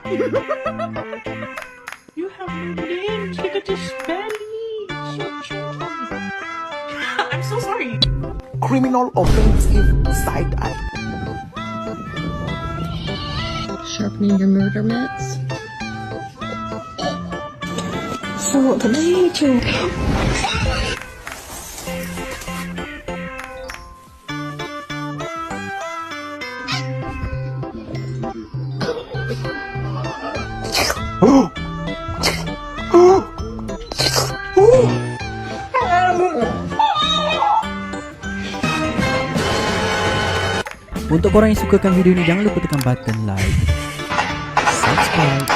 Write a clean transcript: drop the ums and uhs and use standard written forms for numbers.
You have no names. Look at this belly. So chunky. I'm so sorry. Criminal offensive side eye. Sharpening your murder mitts. So, Tanahicho. Untuk korang yang sukakan video ni, jangan lupa tekan button like, subscribe